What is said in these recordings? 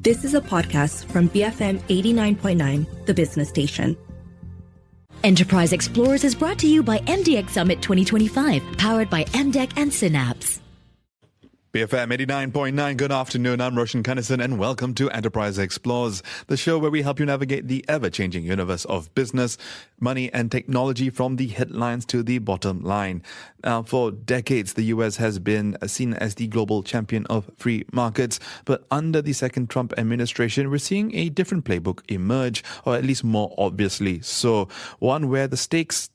This is a podcast from BFM 89.9, the business station. Enterprise Explorers is brought to you by MDX Summit 2025, powered by MDEC and Synapse. BFM 89.9, good afternoon. I'm Roshan Kanison and welcome to Enterprise Explores, the show where we help you navigate the ever-changing universe of business, money and technology from the headlines to the bottom line. Now, for decades, the US has been seen as the global champion of free markets, but under the second Trump administration, we're seeing a different playbook emerge, or at least more obviously so, one where the state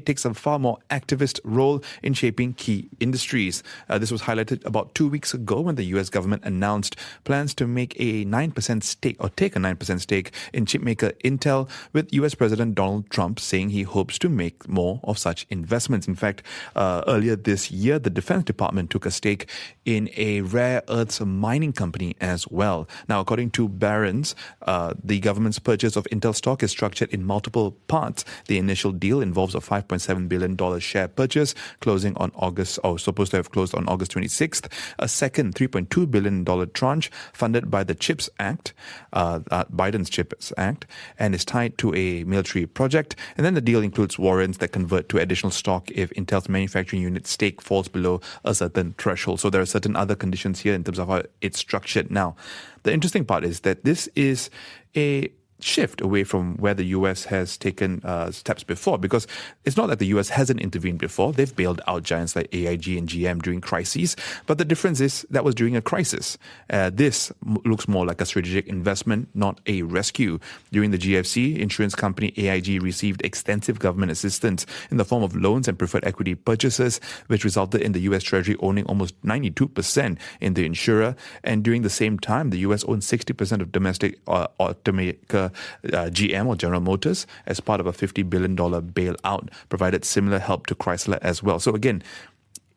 takes a far more activist role in shaping key industries. This was highlighted about 2 weeks ago when the US government announced plans to make a 9% stake or take a 9% stake in chipmaker Intel, with US President Donald Trump saying he hopes to make more of such investments. In fact, earlier this year, the Defense Department took a stake in a rare earths mining company as well. Now, according to Barron's, the government's purchase of Intel stock is structured in multiple parts. The initial deal involves a $5.7 billion share purchase supposed to have closed on August 26th. A second $3.2 billion tranche funded by the CHIPS Act, Biden's CHIPS Act, and is tied to a military project. And then the deal includes warrants that convert to additional stock if Intel's manufacturing unit stake falls below a certain threshold. So there are certain other conditions here in terms of how it's structured. Now, the interesting part is that this is a shift away from where the US has taken steps before, because it's not that the US hasn't intervened before. They've bailed out giants like AIG and GM during crises, but the difference is that was during a crisis. This looks more like a strategic investment, not a rescue. During the GFC, insurance company AIG received extensive government assistance in the form of loans and preferred equity purchases, which resulted in the US Treasury owning almost 92% in the insurer. And during the same time, the US owned 60% of domestic automaker GM or General Motors as part of a $50 billion bailout, provided similar help to Chrysler as well. So again,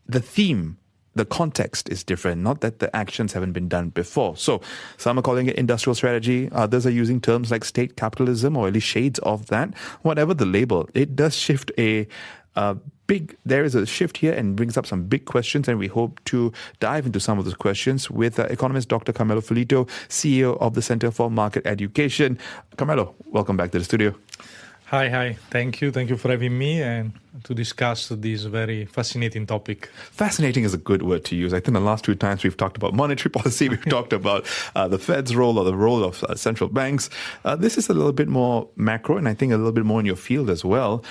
the theme, the context is different, not that the actions haven't been done before. So some are calling it industrial strategy. Others are using terms like state capitalism, or at least shades of that. Whatever the label, it does shift there is a shift here and brings up some big questions, and we hope to dive into some of those questions with Economist Dr. Carmelo Ferlito, CEO of the Center for Market Education. Carmelo, welcome back to the studio. Hi. Thank you for having me and to discuss this very fascinating topic. Fascinating is a good word to use. I think the last two times we've talked about monetary policy, we've talked about the Fed's role or the role of central banks. This is a little bit more macro, and I think a little bit more in your field as well.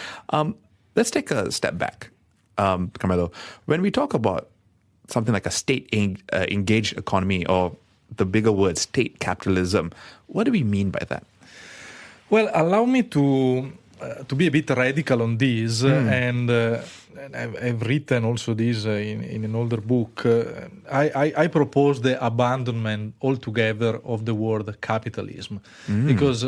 Let's take a step back, Carmelo. When we talk about something like a state-engaged economy, or the bigger word, state capitalism, what do we mean by that? Well, allow me to be a bit radical on this, and I've written also this in an older book. I propose the abandonment altogether of the word capitalism, because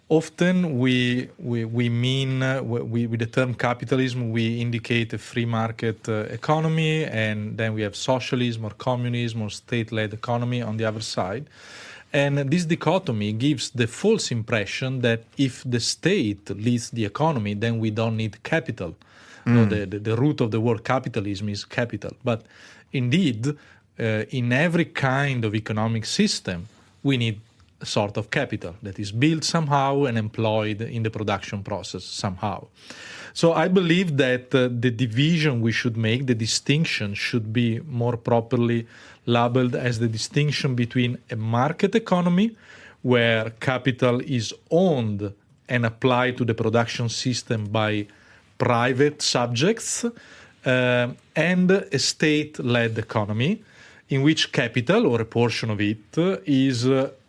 often we mean, with the term capitalism, we indicate a free market economy, and then we have socialism or communism or state-led economy on the other side. And this dichotomy gives the false impression that if the state leads the economy, then we don't need capital. No, the root of the word capitalism is capital. But indeed, in every kind of economic system, we need a sort of capital that is built somehow and employed in the production process somehow. So I believe that the division we should make, the distinction, should be more properly labeled as the distinction between a market economy, where capital is owned and applied to the production system by private subjects, and a state-led economy, in which capital, or a portion of it, is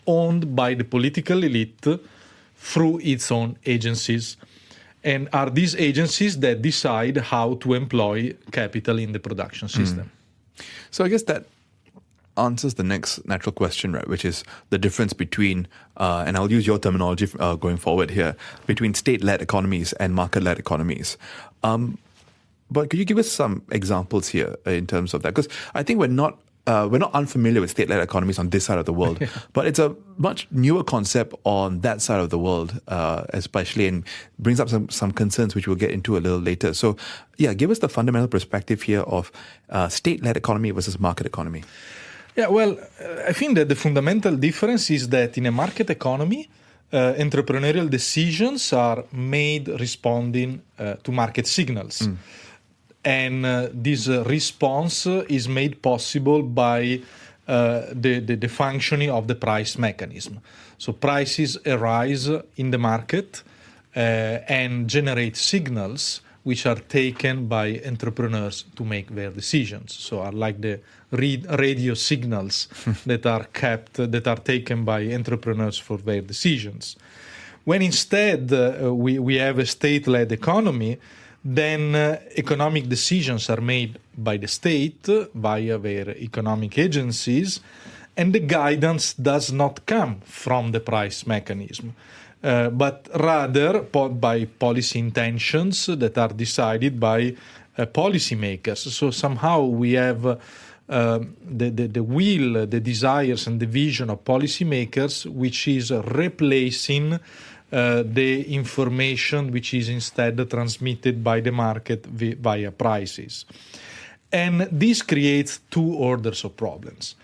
owned by the political elite through its own agencies, and are these agencies that decide how to employ capital in the production system. So I guess that answers the next natural question, right, which is the difference between, and I'll use your terminology going forward here, between state-led economies and market-led economies. But could you give us some examples here in terms of that? Because I think we're not unfamiliar with state-led economies on this side of the world, but it's a much newer concept on that side of the world, especially, and brings up some concerns which we'll get into a little later. So, yeah, give us the fundamental perspective here of state-led economy versus market economy. Yeah, well, I think that the fundamental difference is that in a market economy, entrepreneurial decisions are made responding to market signals. And this response is made possible by the functioning of the price mechanism. So prices arise in the market and generate signals which are taken by entrepreneurs to make their decisions. So are like the radio signals that are taken by entrepreneurs for their decisions. When instead we have a state-led economy, then economic decisions are made by the state via their economic agencies, and the guidance does not come from the price mechanism, but rather by policy intentions that are decided by policymakers. So somehow we have the will, the desires, and the vision of policymakers, which is replacing the information which is instead transmitted by the market via prices. And this creates two orders of problems.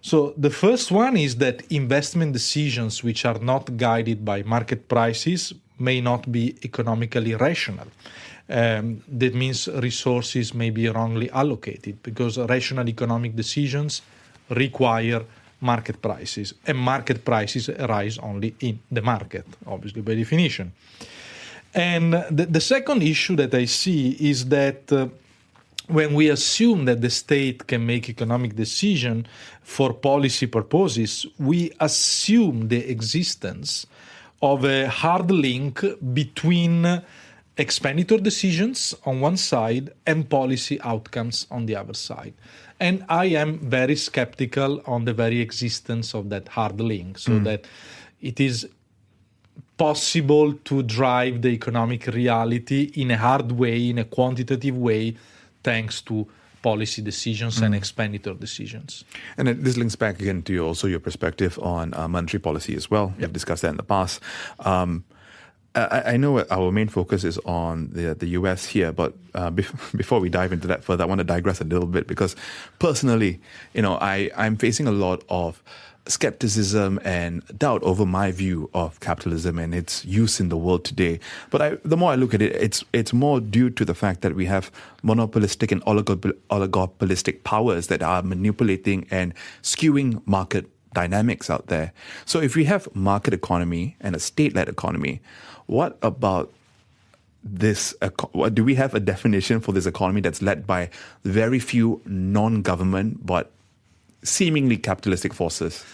So the first one is that investment decisions which are not guided by market prices may not be economically rational. That means resources may be wrongly allocated, because rational economic decisions require market prices, and market prices arise only in the market, obviously by definition. And the second issue that I see is that when we assume that the state can make economic decision for policy purposes, we assume the existence of a hard link between expenditure decisions on one side and policy outcomes on the other side. And I am very skeptical on the very existence of that hard link, so that it is possible to drive the economic reality in a hard way, in a quantitative way, thanks to policy decisions and expenditure decisions. And this links back again to your perspective on monetary policy as well. We've discussed that in the past. I know our main focus is on the US here, but before we dive into that further, I want to digress a little bit, because personally, I'm facing a lot of skepticism and doubt over my view of capitalism and its use in the world today. But the more I look at it, it's more due to the fact that we have monopolistic and oligopolistic powers that are manipulating and skewing market dynamics out there. So if we have market economy and a state-led economy, what about this? Do we have a definition for this economy that's led by very few non-government but seemingly capitalistic forces?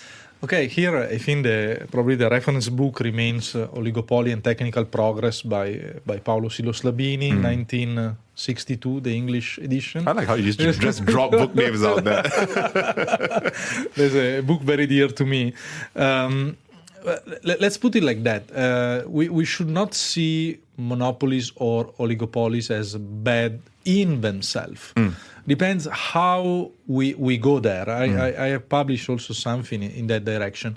Okay, here I think probably the reference book remains Oligopoly and Technical Progress by Paolo Siloslabini, 1962, the English edition. I like how you just drop book names out there. There's a book very dear to me. Let's put it like that. We should not see monopolies or oligopolies as bad in themselves. Depends how we go there. I have published also something in that direction,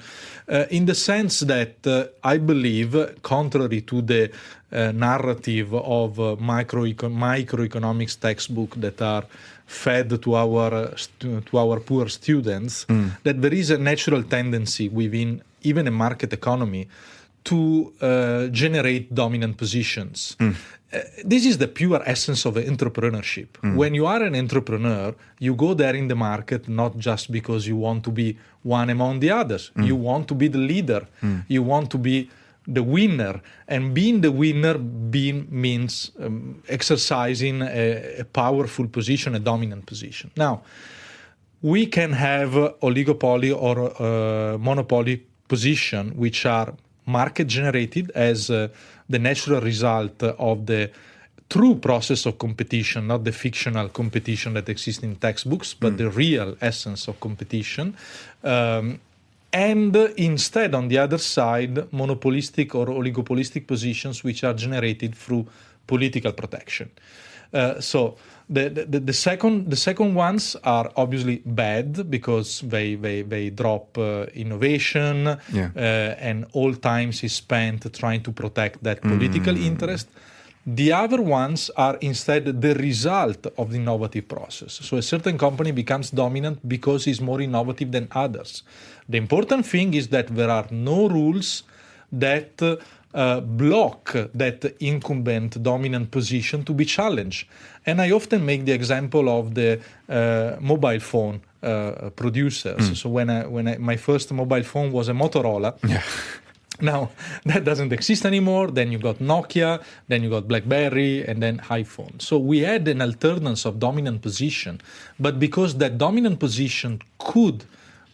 in the sense that I believe, contrary to the narrative of microeconomics textbook that are fed to our poor students, that there is a natural tendency within even a market economy to generate dominant positions. This is the pure essence of entrepreneurship. When you are an entrepreneur, you go there in the market not just because you want to be one among the others. You want to be the leader. You want to be the winner. And being the winner means exercising a powerful position, a dominant position. Now, we can have oligopoly or monopoly position which are market generated as the natural result of the true process of competition, not the fictional competition that exists in textbooks, but the real essence of competition. And instead, on the other side, monopolistic or oligopolistic positions which are generated through political protection. So the second ones are obviously bad because they drop innovation, and all time is spent trying to protect that political interest. The other ones are instead the result of the innovative process. So a certain company becomes dominant because it's more innovative than others. The important thing is that there are no rules that block that incumbent dominant position to be challenged. And I often make the example of the mobile phone producers. So my first mobile phone was a Motorola. Yeah. Now, that doesn't exist anymore. Then you got Nokia, then you got BlackBerry, and then iPhone. So we had an alternance of dominant position. But because that dominant position could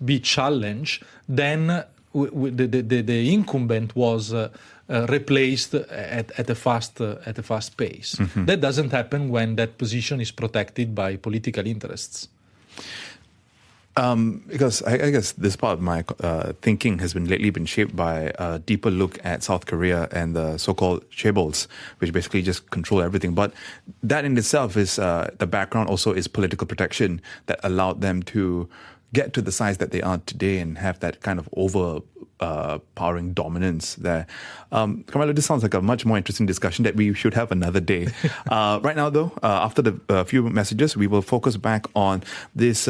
be challenged, then the incumbent was replaced at a fast pace. That doesn't happen when that position is protected by political interests. Because I guess this part of my thinking has lately been shaped by a deeper look at South Korea and the so-called chaebols, which basically just control everything. But that in itself is the background also is political protection that allowed them to get to the size that they are today and have that kind of overpowering dominance there. Carmelo, this sounds like a much more interesting discussion that we should have another day. Right now, though, after the few messages, we will focus back on this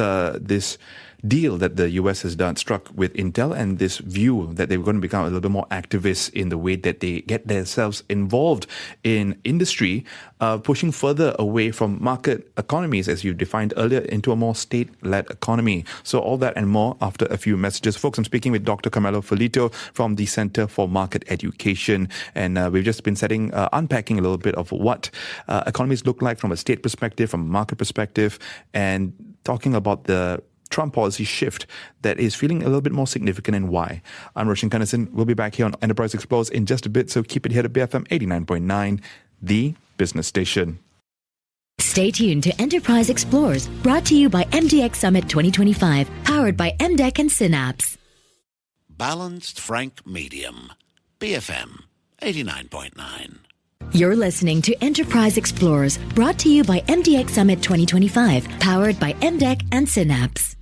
deal that the US has struck with Intel and this view that they were going to become a little bit more activist in the way that they get themselves involved in industry, pushing further away from market economies, as you defined earlier, into a more state-led economy. So all that and more after a few messages. Folks, I'm speaking with Dr. Carmelo Ferlito from the Center for Market Education. And we've just been unpacking a little bit of what economies look like from a state perspective, from a market perspective, and talking about the Trump policy shift that is feeling a little bit more significant and why. I'm Roshan Kanesan. We'll be back here on Enterprise Explores in just a bit, so keep it here to BFM 89.9, the business station. Stay tuned to Enterprise Explores, brought to you by MDX Summit 2025, powered by MDEC and Synapse. Balanced Frank Medium, BFM 89.9. You're listening to Enterprise Explorers, brought to you by MDX Summit 2025, powered by MDEC and Synapse.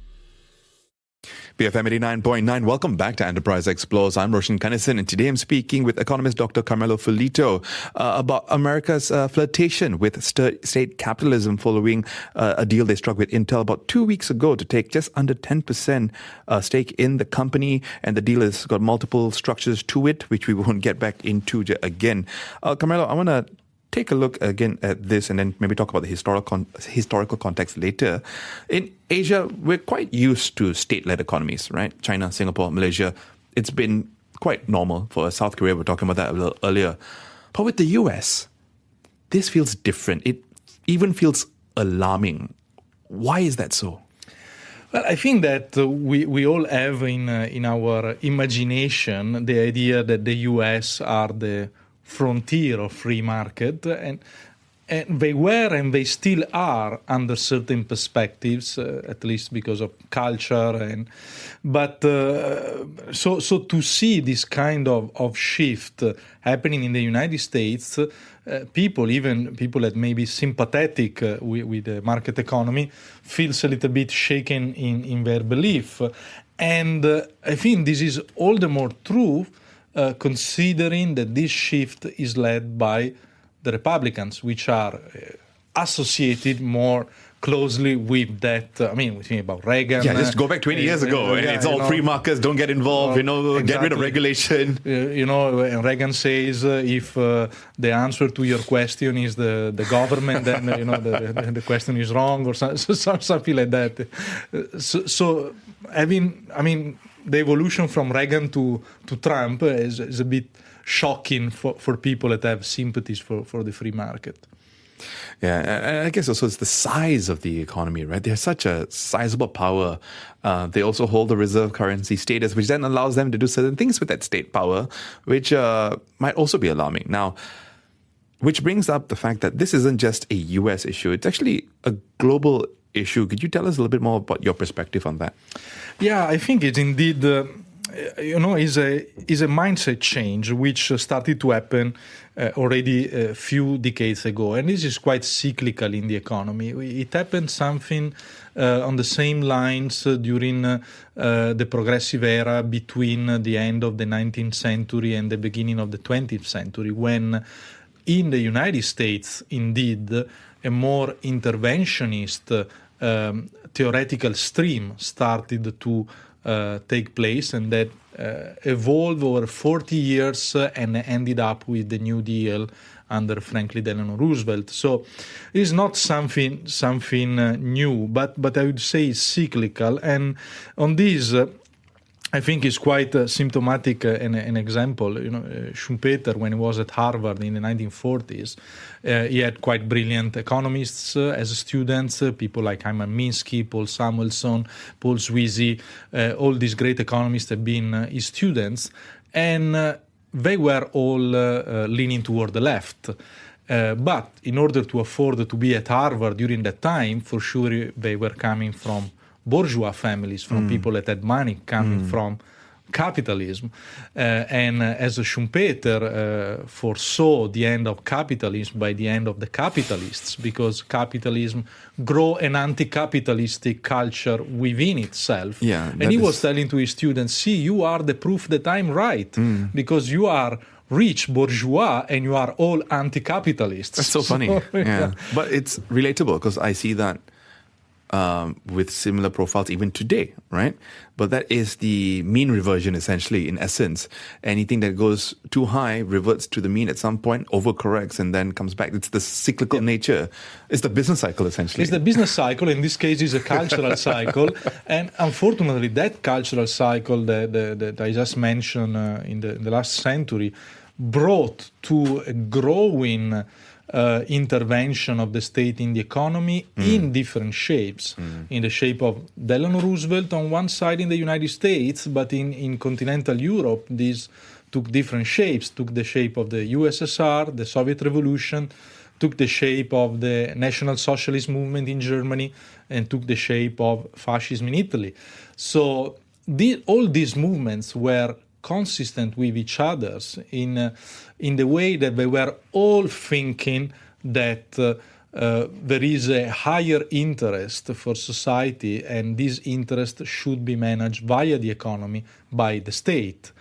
BFM 89.9, welcome back to Enterprise Explores. I'm Roshan Kanesan, and today I'm speaking with Economist Dr. Carmelo Ferlito about America's flirtation with state capitalism following a deal they struck with Intel about 2 weeks ago to take just under 10% stake in the company. And the deal has got multiple structures to it, which we won't get back into again. Carmelo, I want to take a look again at this and then maybe talk about the historical context later. In Asia, we're quite used to state-led economies, right? China, Singapore, Malaysia. It's been quite normal. For South Korea, we were talking about that a little earlier. But with the US, this feels different. It even feels alarming. Why is that so? Well, I think that we all have in our imagination the idea that the US are the frontier of free market, and they were and they still are under certain perspectives, at least because of culture. But to see this kind of shift happening in the United States, people that may be sympathetic with the market economy feels a little bit shaken in their belief. And I think this is all the more true considering that this shift is led by the Republicans, which are associated more closely with that. We think about Reagan. Yeah, just go back 20 years ago. It's all free markets, don't get involved, exactly. Get rid of regulation. And Reagan says if the answer to your question is the government, then the question is wrong or something like that. The evolution from Reagan to Trump is a bit shocking for people that have sympathies for the free market. Yeah, and I guess also it's the size of the economy, right? They're such a sizable power. They also hold the reserve currency status, which then allows them to do certain things with that state power, which might also be alarming. Now, which brings up the fact that this isn't just a US issue. It's actually a global issue. Could you tell us a little bit more about your perspective on that? Yeah, I think it's indeed, is a mindset change which started to happen already a few decades ago. And this is quite cyclical in the economy. It happened something on the same lines during the progressive era between the end of the 19th century and the beginning of the 20th century, when in the United States, indeed, a more interventionist theoretical stream started to take place, and that evolved over 40 years and ended up with the New Deal under Franklin Delano Roosevelt. So it's not something new, but I would say it's cyclical. And on this, I think it's quite symptomatic an example. Schumpeter, when he was at Harvard in the 1940s, he had quite brilliant economists as students, people like Hyman Minsky, Paul Samuelson, Paul Sweezy. All these great economists have been his students, and they were all leaning toward the left. But in order to afford to be at Harvard during that time, for sure they were coming from bourgeois families, from people that had money, coming from capitalism. And as Schumpeter foresaw the end of capitalism by the end of the capitalists, because capitalism grow an anti-capitalistic culture within itself. And he was telling to his students, see, you are the proof that I'm right, because you are rich bourgeois and you are all anti-capitalists. That's so funny. Yeah. But it's relatable, because I see that with similar profiles even today, right? But that is the mean reversion, essentially, in essence. Anything that goes too high reverts to the mean at some point, overcorrects, and then comes back. It's the cyclical nature. It's the business cycle, essentially. It's the business cycle. In this case, it's a cultural cycle. And unfortunately, that cultural cycle that I just mentioned in the last century brought to a growing intervention of the state in the economy in different shapes. In the shape of Delano Roosevelt on one side in the United States, but in continental Europe, these took different shapes, took the shape of the USSR, the Soviet Revolution, took the shape of the National Socialist movement in Germany, and took the shape of fascism in Italy. So all these movements were consistent with each other in the way that they were all thinking that there is a higher interest for society, and this interest should be managed via the economy by the state.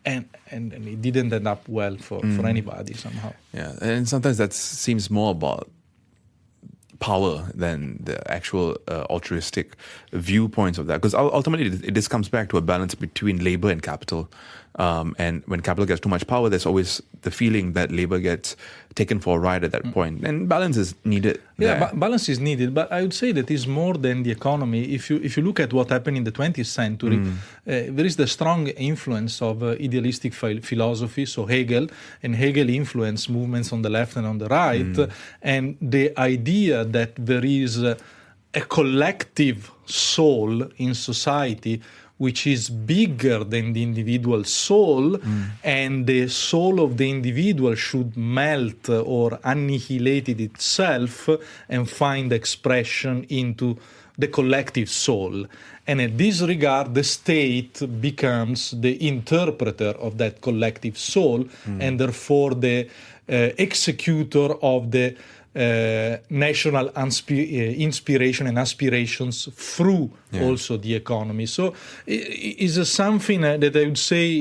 And it didn't end up well for anybody somehow. Yeah, and sometimes that seems more about power than the actual altruistic viewpoints of that. Because ultimately, this comes back to a balance between labor and capital. And when capital gets too much power, there's always the feeling that labor gets taken for a ride at that point. And balance is needed. Yeah, balance is needed. But I would say that it's more than the economy. If you look at what happened in the 20th century, there is the strong influence of idealistic philosophy, so Hegel, and Hegel influenced movements on the left and on the right. And the idea that there is a collective soul in society which is bigger than the individual soul, and the soul of the individual should melt or annihilate it itself and find expression into the collective soul. And in this regard, the state becomes the interpreter of that collective soul, and therefore the executor of the national inspiration and aspirations through also the economy. So it is something that I would say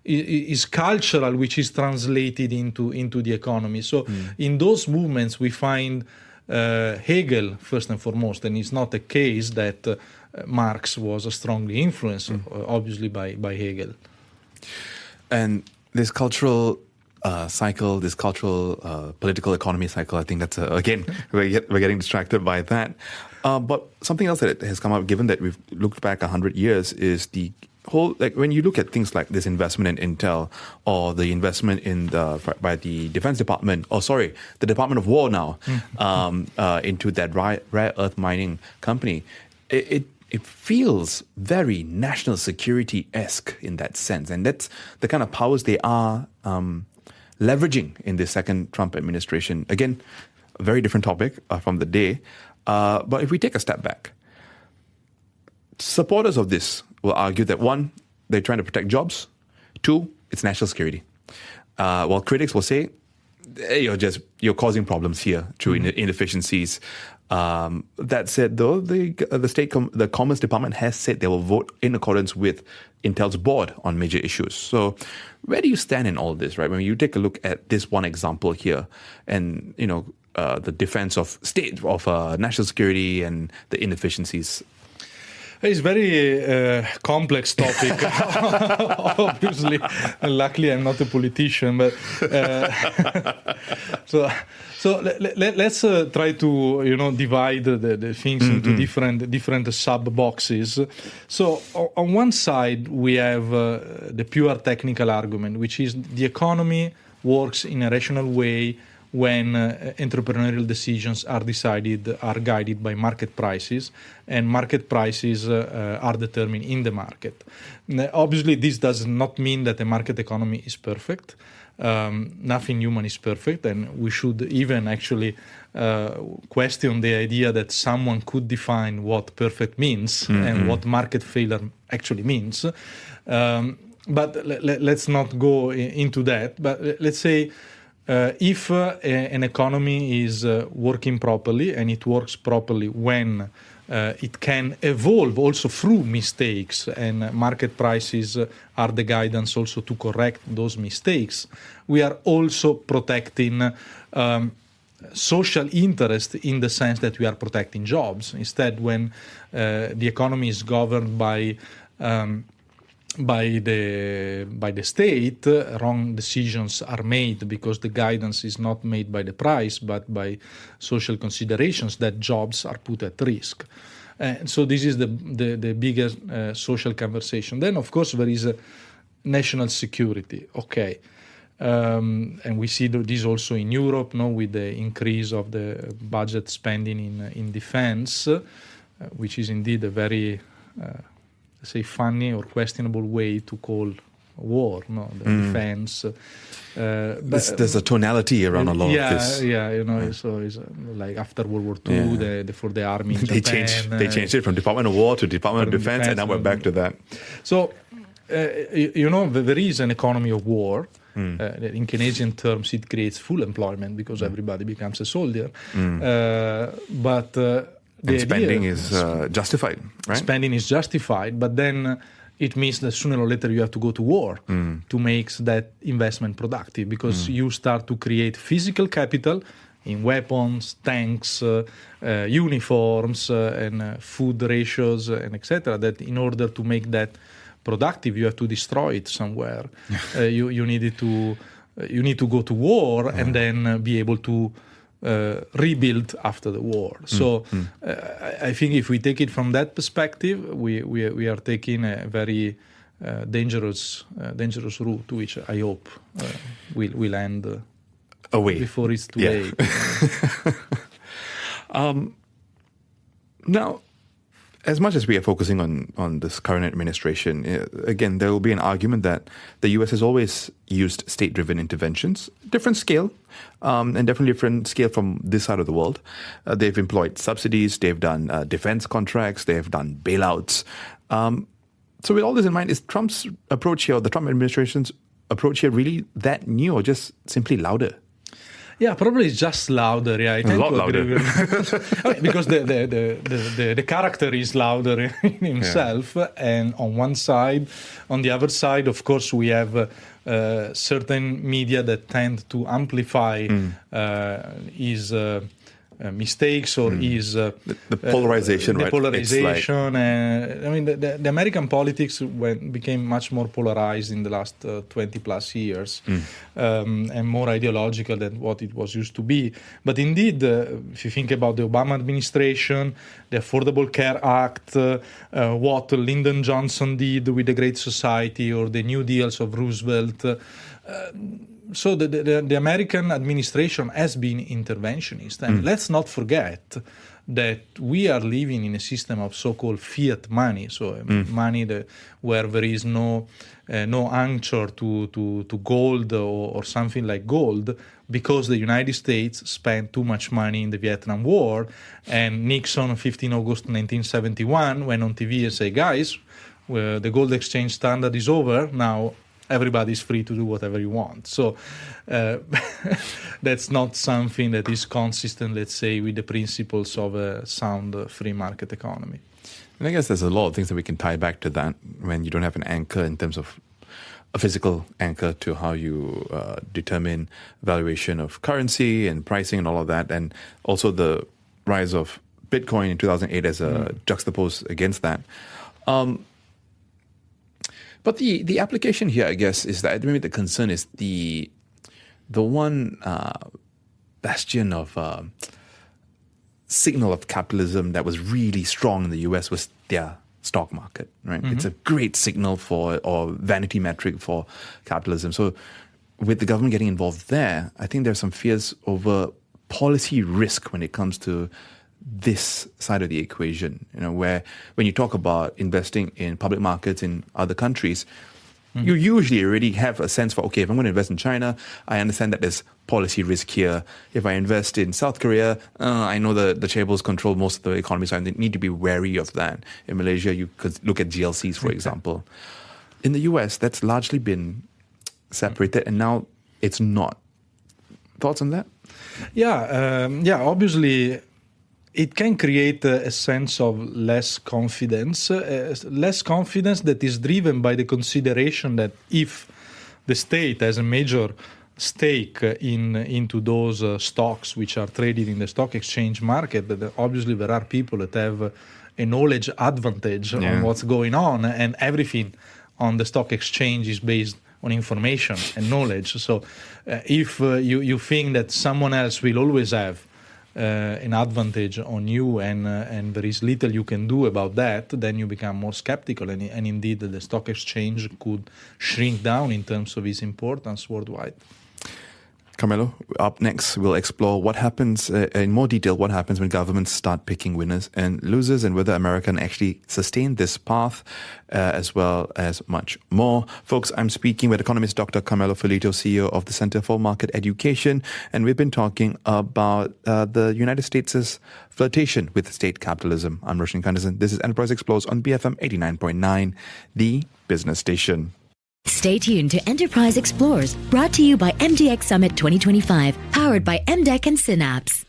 is cultural, which is translated into the economy. So in those movements we find Hegel first and foremost, and it's not a case that Marx was strongly influenced, obviously, by Hegel. And this cultural cycle, this cultural political economy cycle, I think that's again we're getting distracted by that. But something else that has come up, given that we've looked back 100 years, is the whole, like, when you look at things like this investment in Intel, or the investment by the Defense Department, the Department of War now, into that rare earth mining company, it feels very national security-esque in that sense, and that's the kind of powers they are leveraging in the second Trump administration. Again, a very different topic from the day. But if we take a step back, supporters of this will argue that, one, they're trying to protect jobs. Two, it's national security. While critics will say, hey, you're causing problems here through inefficiencies. That said, though, the Commerce Department has said they will vote in accordance with Intel's board on major issues. So, where do you stand in all this, right? When you take a look at this one example here, and the defense of state, of national security, and the inefficiencies. It's a very complex topic. Obviously, luckily I'm not a politician, but so let's try to divide the things into different sub boxes. So on one side we have the pure technical argument, which is the economy works in a rational way when entrepreneurial decisions are guided by market prices, and market prices are determined in the market. Now, obviously, this does not mean that the market economy is perfect. Nothing human is perfect, and we should even actually question the idea that someone could define what perfect means and what market failure actually means. But let's not go into that. But let's say, if an economy is working properly, and it works properly when it can evolve also through mistakes, and market prices are the guidance also to correct those mistakes, we are also protecting social interest in the sense that we are protecting jobs. Instead, when the economy is governed by the state, wrong decisions are made because the guidance is not made by the price but by social considerations, that jobs are put at risk. And so this is the biggest social conversation. Then, of course, there is national security. Okay. And we see this also in Europe, with the increase of the budget spending in defense, which is indeed a very say funny or questionable way to call a war, the defense. There's a tonality around a lot of this. So it's like after World War II, for the army in Japan. They changed it from Department of War to Department of Defense, and now we're back to that. So, there is an economy of war. In Keynesian terms, it creates full employment because everybody becomes a soldier. And spending is justified, right? Spending is justified, but then it means that sooner or later you have to go to war to make that investment productive, because you start to create physical capital in weapons, tanks, uniforms, and food ratios, and etc. That in order to make that productive, you have to destroy it somewhere. You need to go to war and then be able to rebuild after the war. So I think if we take it from that perspective, we are taking a very dangerous route, which I hope will end away before it's too late. Now, as much as we are focusing on this current administration, again, there will be an argument that the US has always used state-driven interventions, different scale, and definitely different scale from this side of the world. They've employed subsidies, they've done defense contracts, they've done bailouts. So with all this in mind, is Trump's approach here, or the Trump administration's approach here, really that new, or just simply louder? Yeah, probably it's just louder. Yeah, I tend to agree with because the character is louder in himself, and on one side, on the other side, of course, we have certain media that tend to amplify his mistakes or his the polarization, the right? Polarization. I mean, the American politics became much more polarized in the last 20 plus years, and more ideological than what it was used to be. But indeed, if you think about the Obama administration, the Affordable Care Act, what Lyndon Johnson did with the Great Society, or the New Deals of Roosevelt, so the American administration has been interventionist. And let's not forget that we are living in a system of so-called fiat money, so money where there is no anchor to gold or something like gold, because the United States spent too much money in the Vietnam War. And Nixon, 15 August 1971, went on TV and said, guys, the gold exchange standard is over, now everybody's free to do whatever you want. So that's not something that is consistent, let's say, with the principles of a sound free market economy. And I guess there's a lot of things that we can tie back to that when you don't have an anchor in terms of a physical anchor to how you determine valuation of currency and pricing and all of that, and also the rise of Bitcoin in 2008 as a juxtaposed against that. But the application here, I guess, is that maybe the concern is the one bastion of signal of capitalism that was really strong in the US was their stock market, right? It's a great signal for, or vanity metric for capitalism. So with the government getting involved there, I think there's some fears over policy risk when it comes to this side of the equation, where when you talk about investing in public markets in other countries, you usually already have a sense for, okay, if I'm going to invest in China, I understand that there's policy risk here. If I invest in South Korea, I know the chaebols control most of the economy, so I need to be wary of that. In Malaysia, you could look at GLCs, for example. In the US, that's largely been separated, and now it's not. Thoughts on that? Yeah, obviously, it can create a sense of less confidence that is driven by the consideration that if the state has a major stake into those stocks which are traded in the stock exchange market, that obviously there are people that have a knowledge advantage on what's going on, and everything on the stock exchange is based on information and knowledge. So if you think that someone else will always have an advantage on you, and there is little you can do about that, then you become more skeptical, and indeed the stock exchange could shrink down in terms of its importance worldwide. Carmelo, up next, we'll explore what happens in more detail, what happens when governments start picking winners and losers, and whether America can actually sustain this path, as well as much more. Folks, I'm speaking with Economist Dr. Carmelo Ferlito, CEO of the Center for Market Education, and we've been talking about the United States' flirtation with state capitalism. I'm Roshan Kandison. This is Enterprise Explores on BFM 89.9, the business station. Stay tuned to Enterprise Explores, brought to you by MDX Summit 2025, powered by MDEC and Synapse.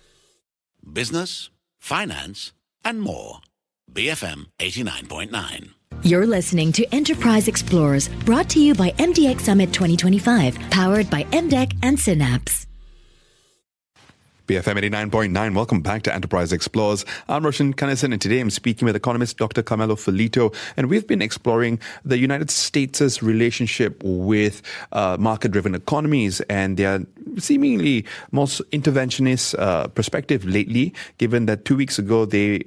Business, finance, and more. BFM 89.9. You're listening to Enterprise Explores, brought to you by MDX Summit 2025, powered by MDEC and Synapse. BFM 89.9, welcome back to Enterprise Explores. I'm Roshan Kandison, and today I'm speaking with economist Dr. Carmelo Ferlito, and we've been exploring the United States' relationship with market-driven economies and their seemingly most interventionist perspective lately, given that 2 weeks ago they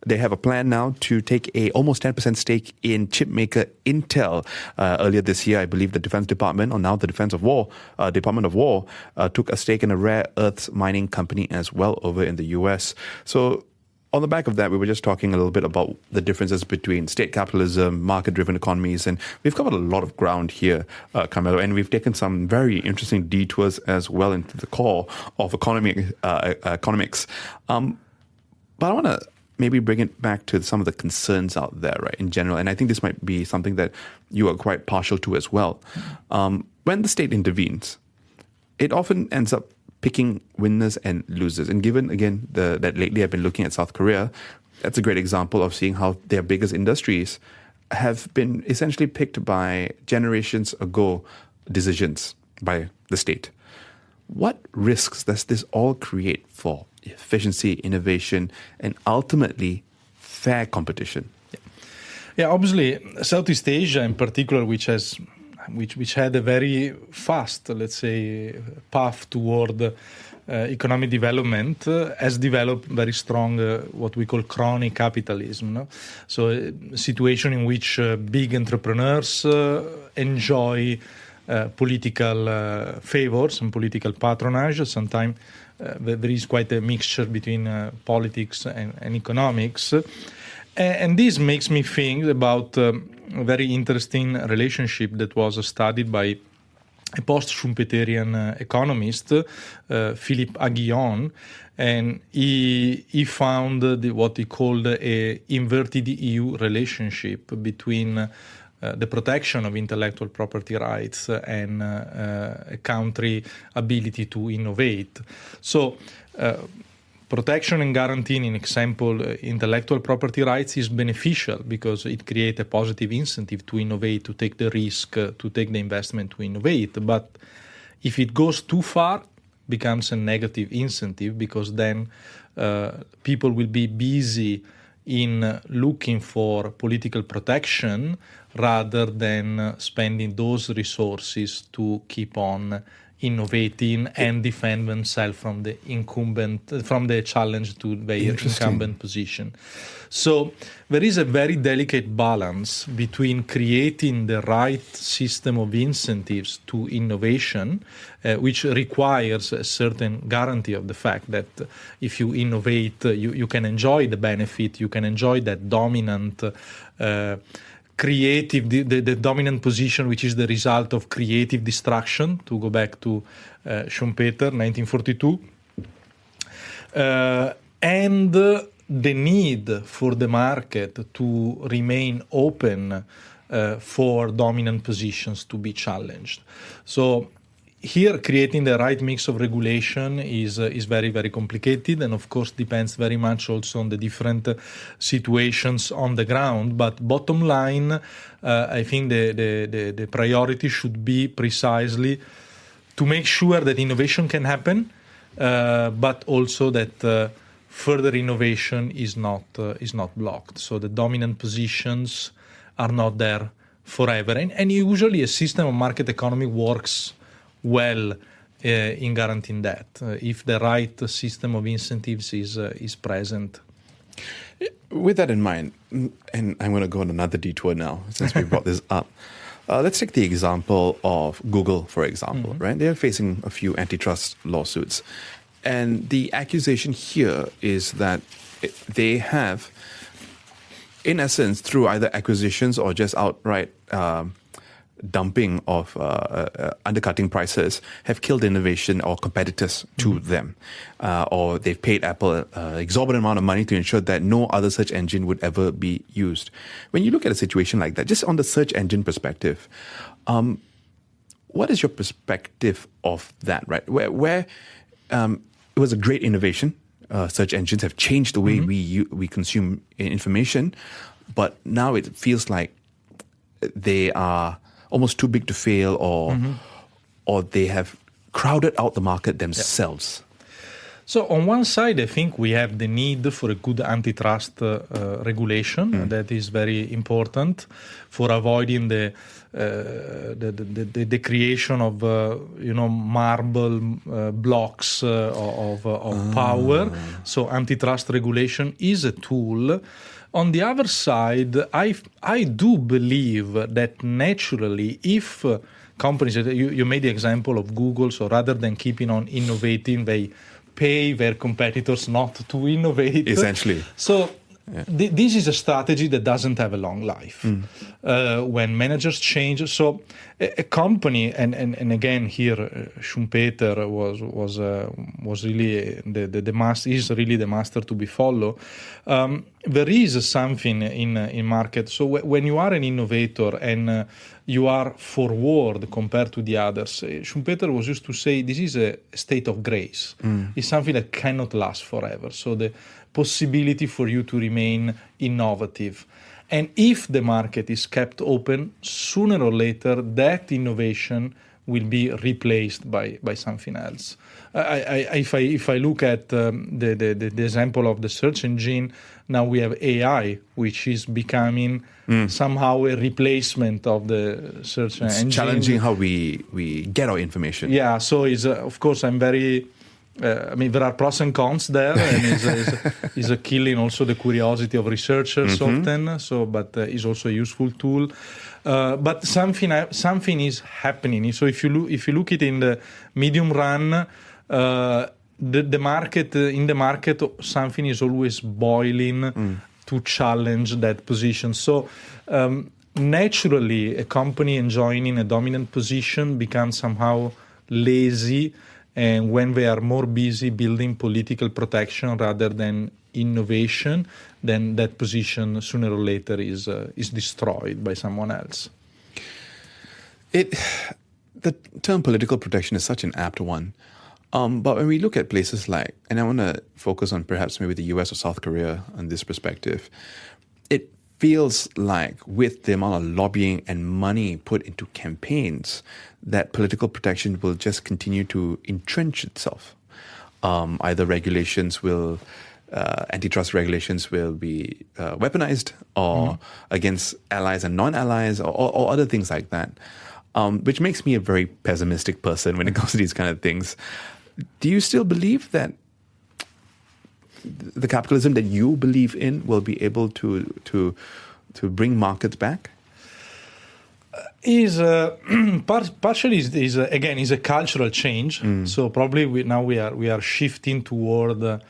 have a plan now to take a almost 10% stake in chipmaker Intel. Earlier this year, I believe the Defense Department, or now the Department of War, took a stake in a rare earth mining company as well over in the US. So on the back of that, we were just talking a little bit about the differences between state capitalism, market-driven economies, and we've covered a lot of ground here, Carmelo, and we've taken some very interesting detours as well into the core of economics. But I want to maybe bring it back to some of the concerns out there, right, in general, and I think this might be something that you are quite partial to as well. When the state intervenes, it often ends up picking winners and losers. And given, again, that lately I've been looking at South Korea, that's a great example of seeing how their biggest industries have been essentially picked by generations ago decisions by the state. What risks does this all create for efficiency, innovation, and ultimately fair competition? Yeah, obviously, Southeast Asia in particular, which had a very fast, let's say, path toward economic development, has developed very strong what we call crony capitalism. No? So a situation in which big entrepreneurs enjoy political favors and political patronage. Sometimes there is quite a mixture between politics and economics. And this makes me think about a very interesting relationship that was studied by a post-Schumpeterian economist, Philippe Aghion, and he found what he called a inverted EU relationship between the protection of intellectual property rights and a country ability to innovate. So protection and guaranteeing, in example, intellectual property rights is beneficial because it creates a positive incentive to innovate, to take the risk, to take the investment to innovate. But if it goes too far, becomes a negative incentive because then people will be busy in looking for political protection rather than spending those resources to keep on innovating and defend themselves from the challenge to their incumbent position. So there is a very delicate balance between creating the right system of incentives to innovation, which requires a certain guarantee of the fact that if you innovate, you can enjoy the benefit, you can enjoy that dominant creative, the dominant position, which is the result of creative destruction, to go back to Schumpeter, 1942, and the need for the market to remain open for dominant positions to be challenged. So here, creating the right mix of regulation is very, very complicated, and of course depends very much also on the different situations on the ground. But bottom line, I think the priority should be precisely to make sure that innovation can happen, but also that further innovation is not blocked. So the dominant positions are not there forever, and usually a system of market economy works well in guaranteeing that if the right system of incentives is present. With that in mind, and I'm going to go on another detour now since we brought this up. Let's take the example of Google, for example, right? They're facing a few antitrust lawsuits. And the accusation here is that they have, in essence, through either acquisitions or just outright dumping of undercutting prices, have killed innovation or competitors to them. Or they've paid Apple an exorbitant amount of money to ensure that no other search engine would ever be used. When you look at a situation like that, just on the search engine perspective, what is your perspective of that, right? Where it was a great innovation. Search engines have changed the way we consume information, but now it feels like they are almost too big to fail, or they have crowded out the market themselves. So on one side, I think we have the need for a good antitrust regulation. That is very important for avoiding the creation of marble blocks of power. So antitrust regulation is a tool. On the other side, I do believe that naturally, if companies, you made the example of Google, so rather than keeping on innovating, they pay their competitors not to innovate. Essentially. So this is a strategy that doesn't have a long life. When managers change, so a company, and again here Schumpeter was really the master, is really the master to be followed. There is something in market. So when you are an innovator and you are forward compared to the others, Schumpeter was used to say this is a state of grace. It's something that cannot last forever. So the possibility for you to remain innovative. And if the market is kept open, sooner or later, that innovation will be replaced by something else. If I look at the example of the search engine, now we have AI, which is becoming somehow a replacement of the search engine. It's challenging how we get our information. Yeah, so of course I'm very... there are pros and cons there, and it's a killing also the curiosity of researchers often. So, but it's also a useful tool. But something is happening. So if you look it in the medium run, the market in the market something is always boiling to challenge that position. So naturally, a company enjoying a dominant position becomes somehow lazy and when they are more busy building political protection rather than innovation, then that position sooner or later is destroyed by someone else. The term political protection is such an apt one. But when we look at places like, and I want to focus on perhaps maybe the US or South Korea on this perspective, it feels like with the amount of lobbying and money put into campaigns, that political protection will just continue to entrench itself. Either regulations will, antitrust regulations will be weaponized or against allies and non-allies or other things like that, which makes me a very pessimistic person when it comes to these kind of things. Do you still believe that the capitalism that you believe in will be able to bring markets back? Partially is a cultural change. So probably we are shifting toward a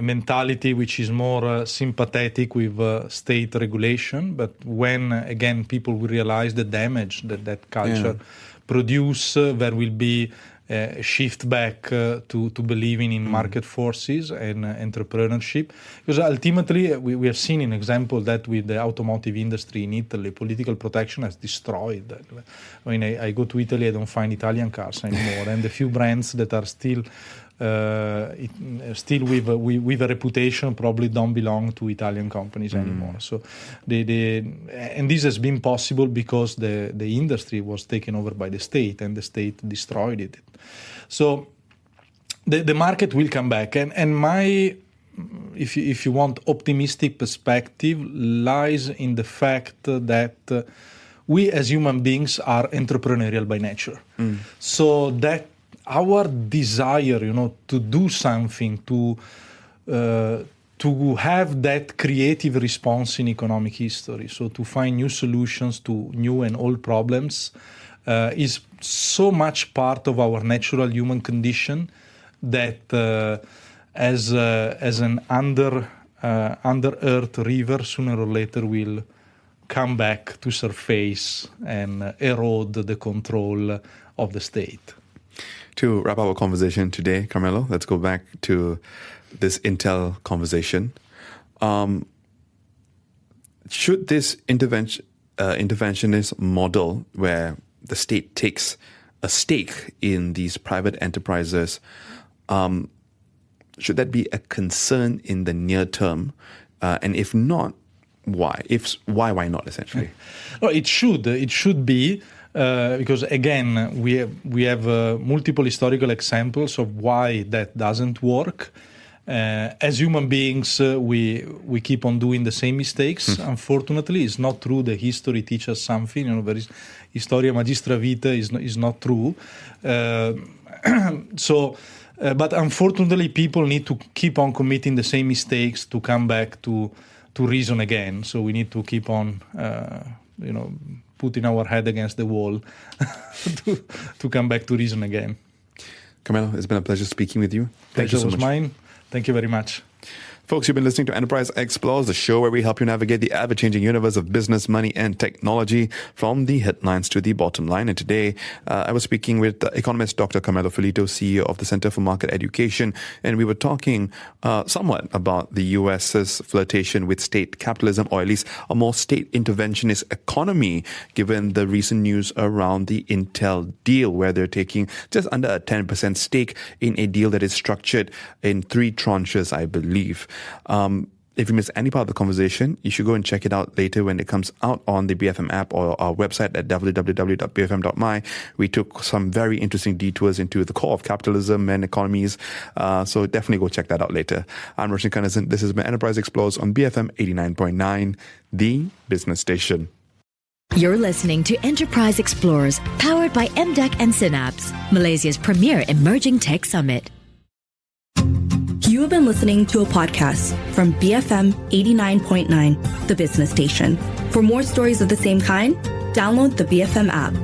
mentality which is more sympathetic with state regulation. But when again people will realize the damage that culture produce, there will be a shift back to believing in market forces and entrepreneurship. Because ultimately, we have seen an example that with the automotive industry in Italy, political protection has destroyed that. When I go to Italy, I don't find Italian cars anymore. And the few brands that are still with a reputation probably don't belong to Italian companies anymore. So and this has been possible because the industry was taken over by the state and the state destroyed it. So the market will come back, and my, if you want, optimistic perspective lies in the fact that we as human beings are entrepreneurial by nature. So that our desire, to do something, to have that creative response in economic history, so to find new solutions to new and old problems, is so much part of our natural human condition that as an under earth river, sooner or later will come back to surface and erode the control of the state. To wrap up our conversation today, Carmelo, let's go back to this Intel conversation. Should this interventionist model where the state takes a stake in these private enterprises, should that be a concern in the near term? And if not, why? Why not, essentially? Well, it should be. Because again, we have multiple historical examples of why that doesn't work. As human beings, we keep on doing the same mistakes. Unfortunately, it's not true. The history teaches something. There is Historia Magistra Vitae is not true. But unfortunately, people need to keep on committing the same mistakes to come back to reason again. So we need to keep on, putting our head against the wall to come back to reason again. Carmelo, it's been a pleasure speaking with you. Thank you so much. Pleasure was mine. Thank you very much. Folks, you've been listening to Enterprise Explores, the show where we help you navigate the ever-changing universe of business, money, and technology from the headlines to the bottom line. And today, I was speaking with Economist Dr. Carmelo Ferlito, CEO of the Center for Market Education, and we were talking somewhat about the US's flirtation with state capitalism, or at least a more state interventionist economy, given the recent news around the Intel deal, where they're taking just under a 10% stake in a deal that is structured in 3 tranches, I believe. If you missed any part of the conversation, you should go and check it out later when it comes out on the BFM app or our website at www.bfm.my. We took some very interesting detours into the core of capitalism and economies. So definitely go check that out later. I'm Roshan Kanazan. This is my Enterprise Explores on BFM 89.9, the business station. You're listening to Enterprise Explorers, powered by MDEC and Synapse, Malaysia's premier emerging tech summit. You have been listening to a podcast from BFM 89.9, the business station. For more stories of the same kind, download the BFM app.